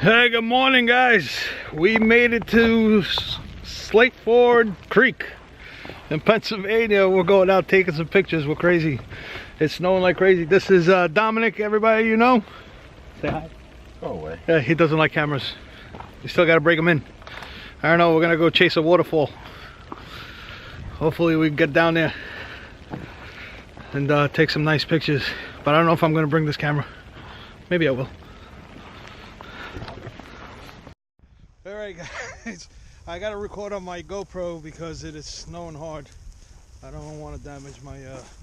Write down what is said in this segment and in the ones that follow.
Hey, good morning, guys. We made it to Slateford Creek in Pennsylvania. We're going out taking some pictures. We're crazy. It's snowing like crazy. This is Dominic, everybody you know. Say hi. Go away. Yeah, he doesn't like cameras. You still got to break him in. I don't know, we're going to go chase a waterfall. Hopefully we can get down there and take some nice pictures. But I don't know if I'm going to bring this camera. Maybe I will. Alright guys, I gotta record on my GoPro because it is snowing hard. I don't want to damage my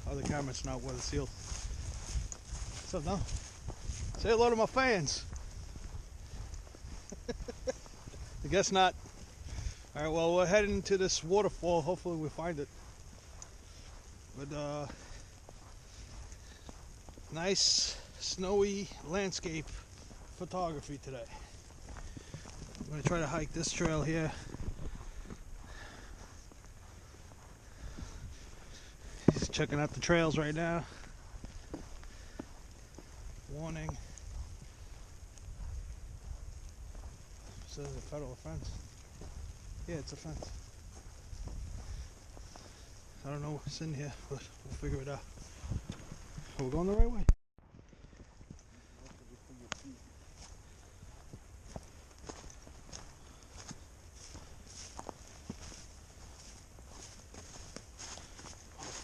other camera. It's not weather sealed. What's up now? Say hello to my fans. I guess not. Alright, well, we're heading to this waterfall. Hopefully we find it. But nice snowy landscape photography today. I'm going to try to hike this trail here. He's checking out the trails right now. Warning. Says a federal fence. Yeah, it's a fence. I don't know what's in here, but we'll figure it out. Are we going the right way?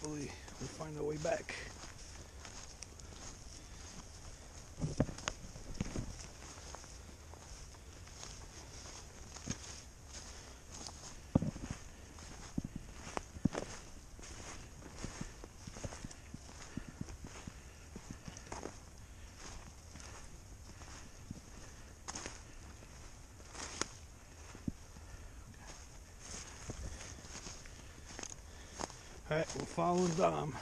Hopefully we'll find our way back. Alright, we're following Dom.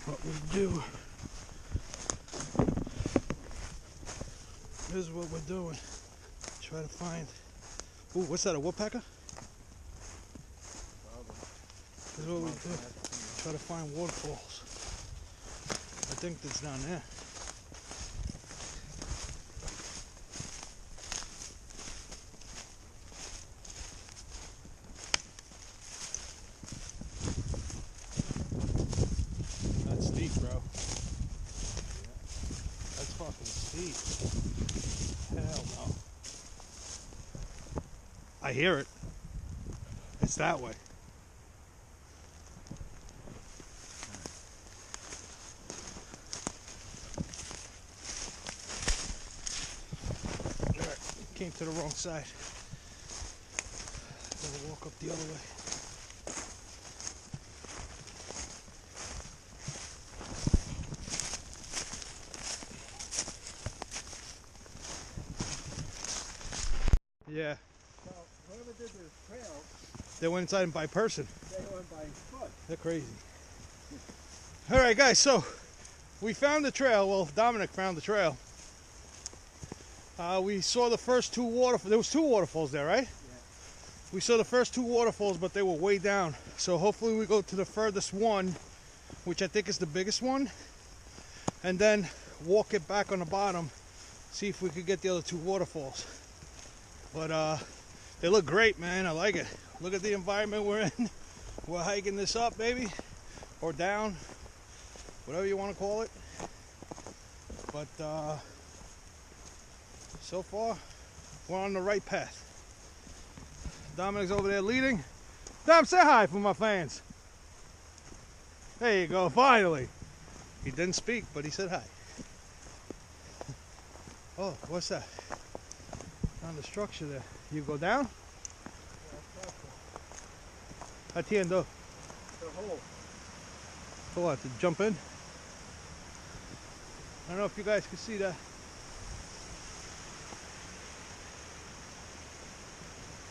What we do is what we're doing. Try to find. Ooh, what's that? A woodpecker? This is what we do. Try to find waterfalls. I think that's down there. That's steep, bro. That's fucking steep. Hell no. I hear it. It's that way. Alright, came to the wrong side. Gotta walk up the other way. Yeah. So whoever did this trail, They went inside by person. they went by foot. They're crazy. Alright guys, so we found the trail. Well, Dominic found the trail. We saw the first two waterfalls. There was two waterfalls there, right? Yeah. We saw the first two waterfalls, but they were way down. So hopefully we go to the furthest one, which I think is the biggest one, and then walk it back on the bottom, see if we could get the other two waterfalls. But they look great, man. I like it. Look at the environment we're in. We're hiking this up, baby, or down, whatever you want to call it. But so far, we're on the right path. Dominic's over there leading. Dom, say hi for my fans. There you go, finally. He didn't speak, but he said hi. Oh, what's that? On the structure there. You go down? Atiendo. The hole. For what? To jump in? I don't know if you guys can see that.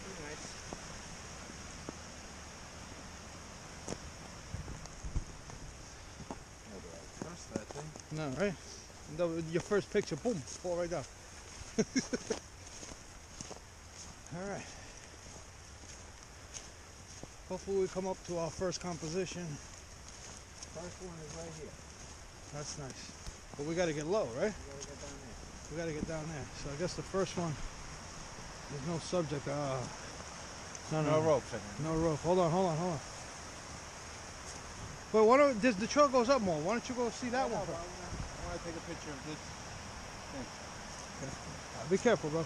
Pretty nice. How do I trust that thing? No, right? And that was your first picture, boom, fall right down. Alright. Hopefully we come up to our first composition. First one is right here. That's nice. But we got to get low, right? You gotta get down there. We got to get down there. So I guess the first one, there's no subject. No ropes in there. No rope. Hold on. But why don't, the trail goes up more. Why don't you go see that one first? I want to take a picture of this thing. Be careful, bro.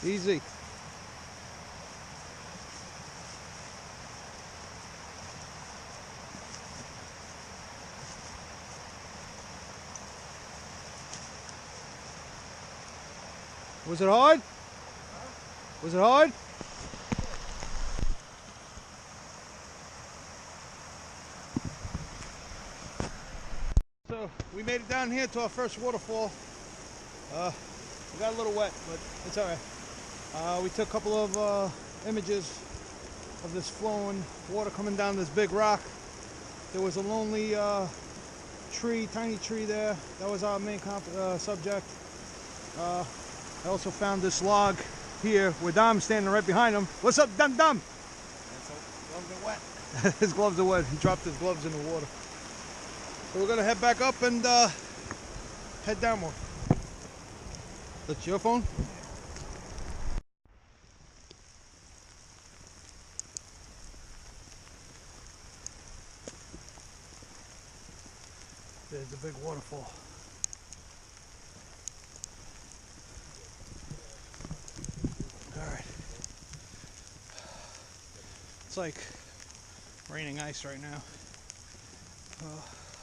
Easy. Was it hard? Was it hard? So we made it down here to our first waterfall. We got a little wet, but it's all right. We took a couple of images of this flowing water coming down this big rock. There was a lonely tree, tiny tree there. That was our main subject. I also found this log here where Dom's standing right behind him. What's up, Dom? And so gloves are wet. His gloves are wet. He dropped his gloves in the water. So we're gonna head back up and head down more. That's your phone? There's the big waterfall. Alright. It's like raining ice right now.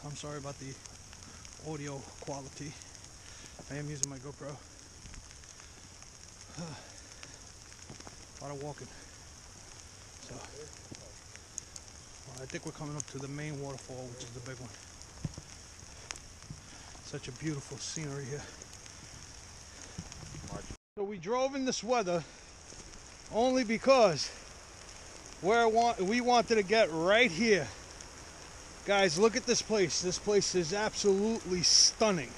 I'm sorry about the audio quality. I am using my GoPro. A lot of walking. So, well, I think we're coming up to the main waterfall, which is the big one. Such a beautiful scenery here. So we drove in this weather only because we wanted to get right here. Guys, look at this place. This place is absolutely stunning.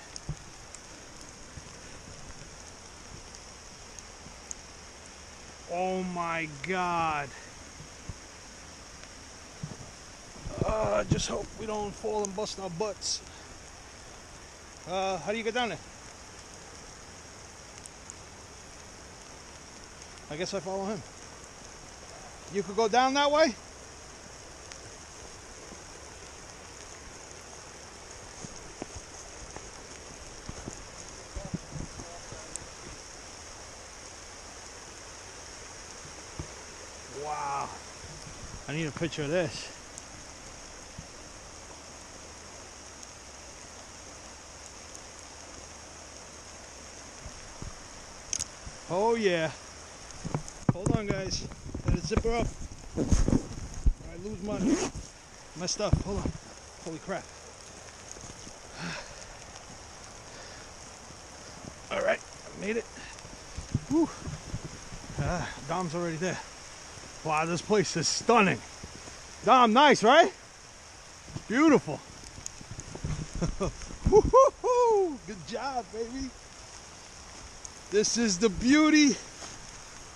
Oh my God. I just hope we don't fall and bust our butts. How do you get down there? I guess I follow him. You could go down that way? Wow. I need a picture of this. Oh yeah. Hold on, guys. Gotta zip her up. I lose my stuff. Hold on. Holy crap. All right, I made it. Whew. Dom's already there. Wow, this place is stunning. Dom, nice, right? Beautiful. Good job, baby. This is the beauty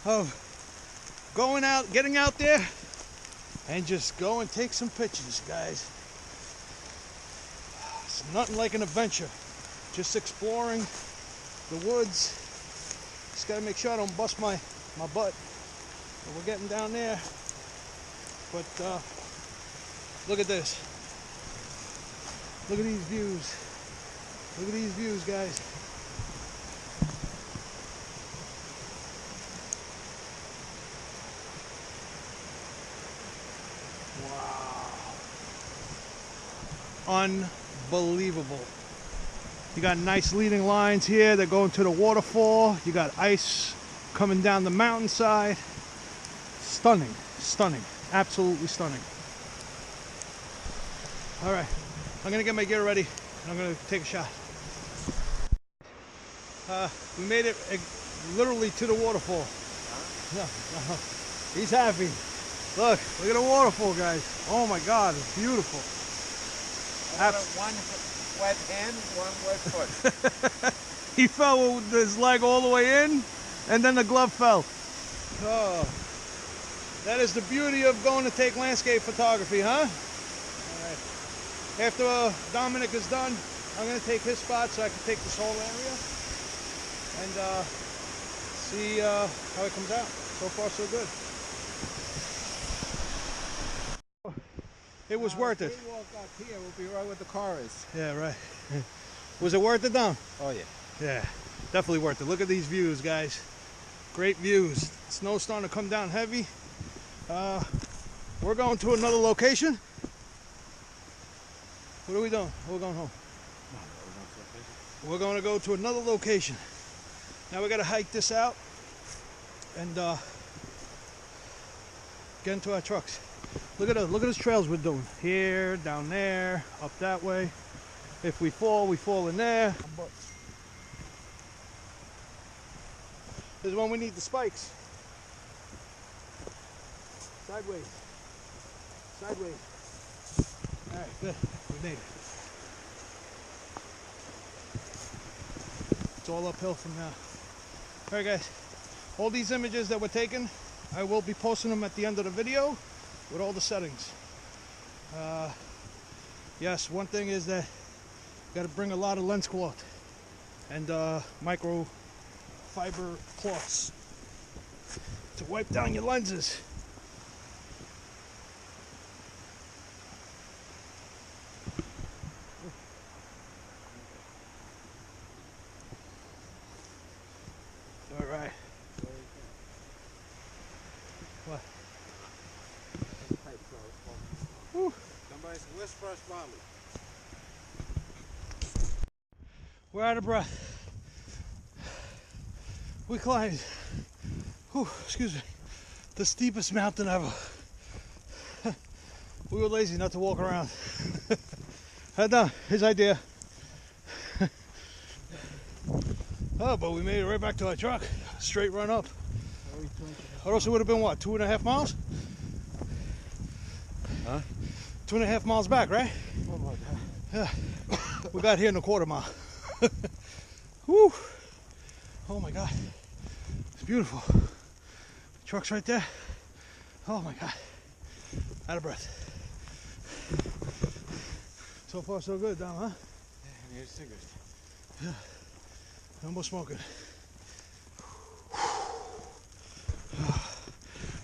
of going out, getting out there, and just go and take some pictures, guys. It's nothing like an adventure. Just exploring the woods. Just gotta make sure I don't bust my butt. But we're getting down there. But look at this. Look at these views. Look at these views, guys. Unbelievable. You got nice leading lines here that go into the waterfall. You got ice coming down the mountainside. Stunning, stunning, absolutely stunning. All right, I'm gonna get my gear ready and I'm gonna take a shot. We made it literally to the waterfall. No. He's happy. Look at the waterfall, guys. Oh my God, it's beautiful. One wet hand, one wet foot. He fell with his leg all the way in, and then the glove fell. Oh, that is the beauty of going to take landscape photography, huh? After Dominic is done, I'm going to take his spot so I can take this whole area and see how it comes out. So far, so good. It was worth it. If we walk up here, we'll be right where the car is. Yeah, right. Was it worth it, Dom? Oh, yeah. Yeah, definitely worth it. Look at these views, guys. Great views. Snow's starting to come down heavy. We're going to another location. What are we doing? We're going home. We're going to go to another location. Now we got to hike this out and get into our trucks. Look at those trails we're doing. Here, down there, up that way. If we fall in there. This is when we need the spikes. Sideways. Sideways. All right, good. We made it. It's all uphill from now. All right, guys. All these images that we're taking, I will be posting them at the end of the video with all the settings. Yes, one thing is that you got to bring a lot of lens cloth and micro fiber cloths to wipe down your lenses. All right. What? Whew. Somebody's where's Molly? We're out of breath. We climbed, excuse me, the steepest mountain ever. We were lazy not to walk around. His idea. Oh, but we made it right back to our truck. Straight run up. Or else it would have been what, 2.5 miles? Huh? 2.5 miles back, right? Oh my God. Yeah. We got here in a quarter mile. Whew. Oh my God. It's beautiful. Truck's right there. Oh my God. Out of breath. So far so good, Dom, huh? Yeah, here's cigarettes. Yeah. No more smoking.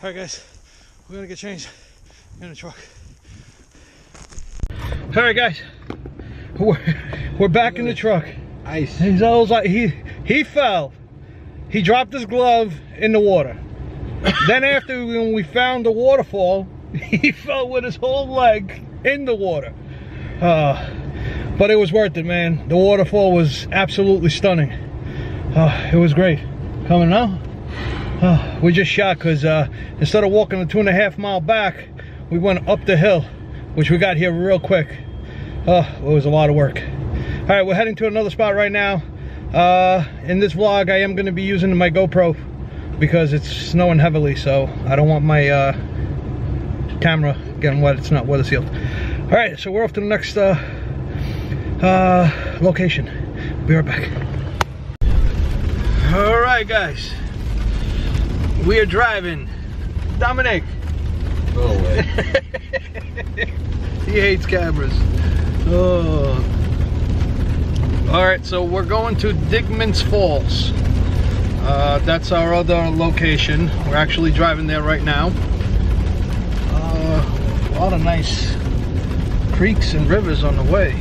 Alright guys, we're gonna get changed in the truck. Alright guys, we're back in the truck. Ice. He's always like, he fell. He dropped his glove in the water. Then after when we found the waterfall, he fell with his whole leg in the water. But it was worth it, man. The waterfall was absolutely stunning. It was great. Coming now? We're just shocked because instead of walking the 2.5 mile back, we went up the hill, which we got here real quick. It was a lot of work. All right, we're heading to another spot right now. In this vlog, I am going to be using my GoPro because it's snowing heavily, so I don't want my camera getting wet. It's not weather sealed. All right, so we're off to the next location. Be right back. All right, guys, we are driving. Dominic. Go away. He hates cameras. Oh. All right, so we're going to Digman's Falls. That's our other location. We're actually driving there right now. A lot of nice creeks and rivers on the way.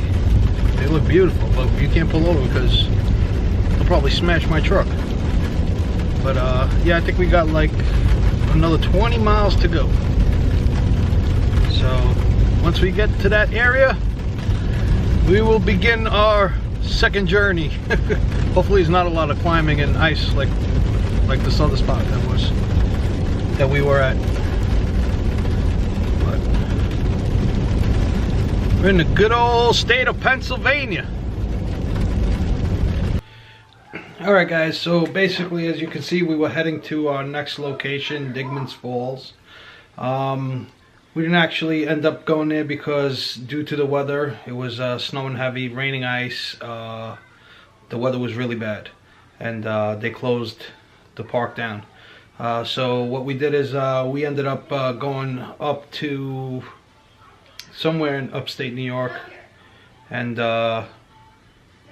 They look beautiful, but you can't pull over because they'll probably smash my truck. But yeah, I think we got like another 20 miles to go. So once we get to that area, we will begin our second journey. Hopefully there's not a lot of climbing and ice like this other spot that we were at. But we're in the good old state of Pennsylvania. Alright guys, so basically as you can see, we were heading to our next location, Digman's Falls. We didn't actually end up going there because due to the weather, it was snowing heavy, raining ice. The weather was really bad, and they closed the park down. So what we did is we ended up going up to somewhere in upstate New York, and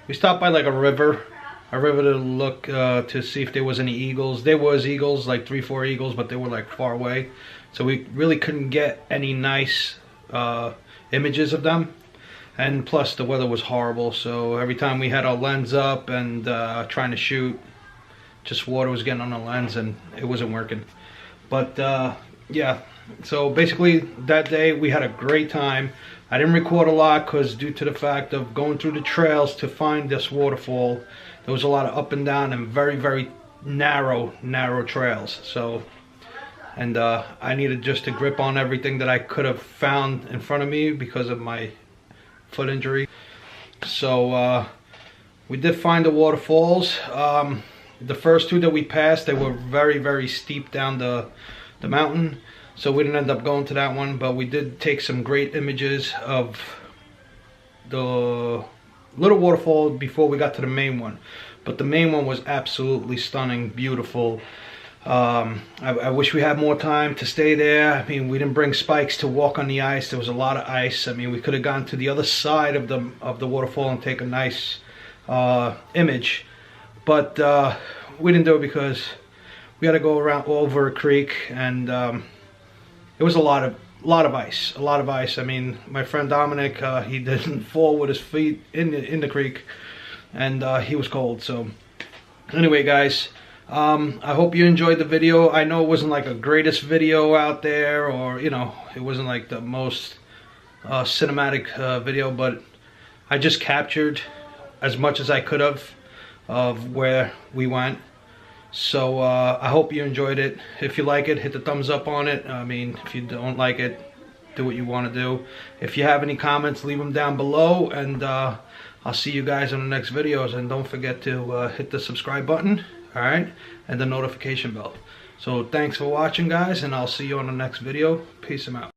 we stopped by like a river to look to see if there was any eagles. There was eagles, like 3-4 eagles, but they were like far away, so we really couldn't get any nice images of them. And plus the weather was horrible, so every time we had our lens up and trying to shoot, just water was getting on the lens and it wasn't working. But yeah, so basically that day we had a great time. I didn't record a lot because due to the fact of going through the trails to find this waterfall, there was a lot of up and down and very narrow trails. So, and I needed just to grip on everything that I could have found in front of me because of my foot injury. So we did find the waterfalls. The first two that we passed, they were very steep down the mountain, so we didn't end up going to that one, but we did take some great images of the little waterfall before we got to the main one. But the main one was absolutely stunning, beautiful. I wish we had more time to stay there. I mean, we didn't bring spikes to walk on the ice. There was a lot of ice. I mean, we could have gone to the other side of the waterfall and take a nice image, but we didn't do it because we had to go around over a creek, and it was a lot of ice. I mean, my friend Dominic, he didn't fall with his feet in the creek, and he was cold. So anyway, guys, I hope you enjoyed the video. I know it wasn't like a greatest video out there, or you know, it wasn't like the most cinematic video, but I just captured as much as I could have of where we went. So I hope you enjoyed it. If you like it, hit the thumbs up on it. I mean, if you don't like it, do what you want to do. If you have any comments, leave them down below, and I'll see you guys in the next videos. And don't forget to hit the subscribe button, all right, and the notification bell. So thanks for watching, guys, and I'll see you on the next video. Peace out.